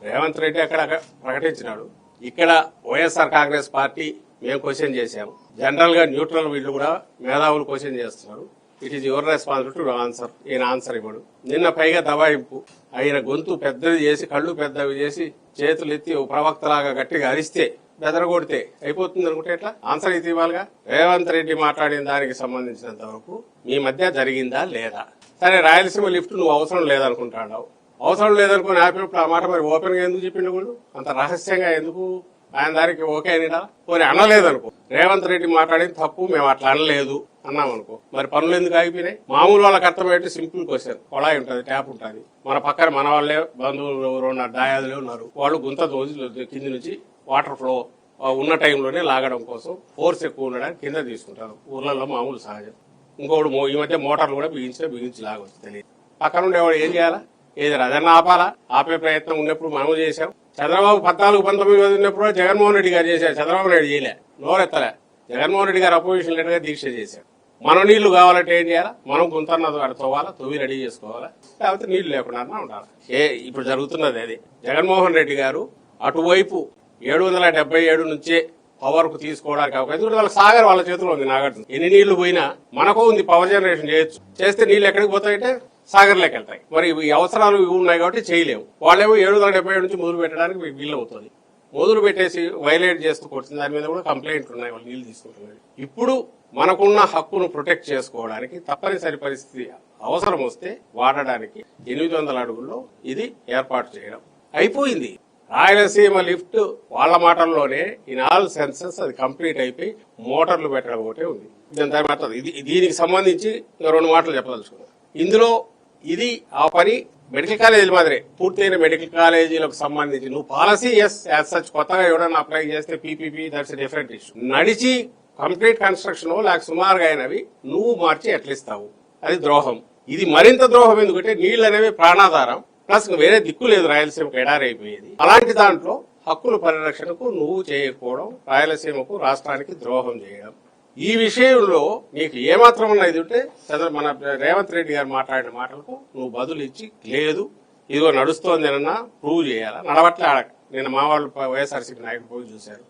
రేవంత్ రెడ్డి అక్కడ ప్రకటించినాడు. ఇక్కడ వైఎస్ఆర్ కాంగ్రెస్ పార్టీ మేము క్వశ్చన్ చేశాము. జనరల్ గా న్యూట్రల్ వీళ్ళు కూడా మేధావులు క్వశ్చన్ చేస్తున్నారు. It is your responsibility to answer. ఈయన ఆన్సర్ ఇవ్వడు. నిన్న పైగా దబాయింపు. ఆయన గొంతు పెద్దది చేసి కళ్ళు పెద్దవి చేసి చేతులు ఎత్తి ప్రవక్తలాగా గట్టిగా అరిస్తే బెదరగొడితే అయిపోతుంది అనుకుంటే ఎట్లా? ఆన్సర్ ఇది ఇవ్వాలిగా. రేవంత్ రెడ్డి మాట్లాడిన దానికి సంబంధించినంత వరకు మీ మధ్య జరిగిందా లేదా? సరే, రాయలసీమ లిఫ్ట్ నువ్వు అవసరం లేదనుకుంటాడావు. అవసరం లేదనుకుని ఆపినప్పుడు ఆ మాట మరి ఓపెన్ గా ఎందుకు చెప్పిండు? కూడా అంత రహస్యంగా ఎందుకు ఆయన దానికి ఓకే అనిడా? పోనీ అనలేదనుకో, రేవంత్ రెడ్డి మాట్లాడింది తప్పు, మేము అట్లా అనలేదు అన్నాం అనుకో, మరి పనులు ఎందుకు ఆగిపోయినాయి? మామూలు వాళ్ళకి అర్థమయ్యేట్టు సింపుల్ క్వశ్చన్. కొళాయి ఉంటుంది, ట్యాప్ ఉంటుంది, మన పక్కన మన వాళ్ళే బంధువులు ఎవరు ఉన్నారు, దాయాదులే ఉన్నారు, వాళ్ళు గుంత దోసి కింది నుంచి వాటర్ ఫ్లో ఉన్న టైంలోనే లాగడం కోసం ఫోర్స్ ఎక్కువ ఉండడానికి కింద తీసుకుంటారు. ఊర్లలో మామూలు సహజం. ఇంకోటి ఈ మధ్య మోటార్లు కూడా బిగించి లాగవచ్చు, తెలియదు. పక్కన ఉండేవాడు ఏం చేయాలా? ఏది రదన్న ఆపాలా? ఆపే ప్రయత్నం ఉన్నప్పుడు మనం చేశాం. చంద్రబాబు 14-19 ఉన్నప్పుడు జగన్మోహన్ రెడ్డి గారు చేశారు. చంద్రబాబు నాయుడు చేయలే, నోరెత్తలే. జగన్మోహన్ రెడ్డి గారు అపోజిషన్ లీడర్ గా దీక్ష చేశారు. మనం నీళ్లు కావాలంటే ఏం చేయాలా? మనం గుంతన్నది తవ్వాలా, తవ్వి రెడీ చేసుకోవాలా, లేకపోతే నీళ్లు లేకుండా ఉండాలి. ఇప్పుడు జరుగుతున్నది అది. జగన్మోహన్ రెడ్డి గారు అటువైపు 777 నుంచే పవర్ కు తీసుకోవడానికి అవకాశం. ఎందుకంటే వాళ్ళ సాగర్ వాళ్ళ చేతిలో ఉంది. నాగార్జున ఎన్ని నీళ్లు పోయినా మనకు ఉంది, పవర్ జనరేషన్ చేయొచ్చు. చేస్తే నీళ్లు ఎక్కడికి పోతాయంటే సాగర్లోకి వెళ్తాయి. మరి ఈ అవసరాలు ఇవి ఉన్నాయి కాబట్టి చేయలేవు. వాళ్ళేమో 777 నుంచి మొదలు పెట్టడానికి మీకు వీలు అవుతుంది. మొదలు పెట్టేసి వైలేట్ చేస్తూ కొట్టిన దాని మీద కూడా కంప్లైంట్లు ఉన్నాయి, వాళ్ళు నీళ్లు తీసుకుంటున్నారు. ఇప్పుడు మనకున్న హక్కును ప్రొటెక్ట్ చేసుకోవడానికి తప్పనిసరి పరిస్థితి అవసరం వస్తే వాడడానికి 800 అడుగుల్లో ఇది ఏర్పాటు చేయడం అయిపోయింది. రాయలసీమ లిఫ్ట్ వాళ్ళ మాటల్లోనే ఇన్ ఆల్ సెన్సెస్ అది కంప్లీట్ అయిపోయి మోటార్లు పెట్టడం ఒకటే ఉంది. దీనికి సంబంధించి 2 మాటలు చెప్పదలుచుకున్నాను. ఇందులో ఇది ఆ పని మెడికల్ కాలేజీల మాదిరే పూర్తయిన మెడికల్ కాలేజీలకు సంబంధించి నువ్వు పాలసీ యాజ్ సచ్ కొత్తగా ఎవరైనా అప్లై చేస్తే పీపీపీ దట్స్ డిఫరెంట్ ఇష్యూ. నడిచి కంప్లీట్ కన్స్ట్రక్షన్ లేక సుమారుగా అయినవి నువ్వు మార్చి ఎట్లిస్తావు? అది ద్రోహం. ఇది మరింత ద్రోహం. ఎందుకంటే నీళ్లు అనేవి ప్రాణాధారం, ప్లస్ వేరే దిక్కు లేదు రాయలసీమకు, ఎడారైపోయేది. అలాంటి దాంట్లో హక్కుల పరిరక్షణకు నువ్వు చేయకపోవడం రాయలసీమకు, రాష్ట్రానికి ద్రోహం చేయడం. ఈ విషయంలో నీకు ఏమాత్రం ఉన్నది ఉంటే మన రేవంత్ రెడ్డి గారు మాట్లాడిన మాటలకు నువ్వు బదులు ఇచ్చి లేదు ఇదిగో నడుస్తోంది ఏమన్నా ప్రూవ్ చేయాలా? నడవట్లే ఆడక. నేను మా వాళ్ళు వైఎస్ఆర్సీపీ నాయకులు పోయి చూశారు.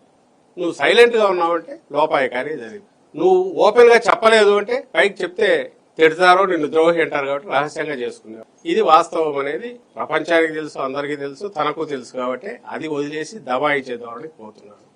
నువ్వు సైలెంట్ గా ఉన్నావంటే లోపాయకారి జరిగింది. నువ్వు ఓపెన్ గా చెప్పలేదు అంటే పైకి చెప్తే తిడతారో నిన్ను ద్రోహి అంటారు కాబట్టి రహస్యంగా చేసుకున్నావు. ఇది వాస్తవం అనేది ప్రపంచానికి తెలుసు, అందరికీ తెలుసు, తనకు తెలుసు. కాబట్టి అది వదిలేసి దబాయించే ధోరణికి పోతున్నాడు.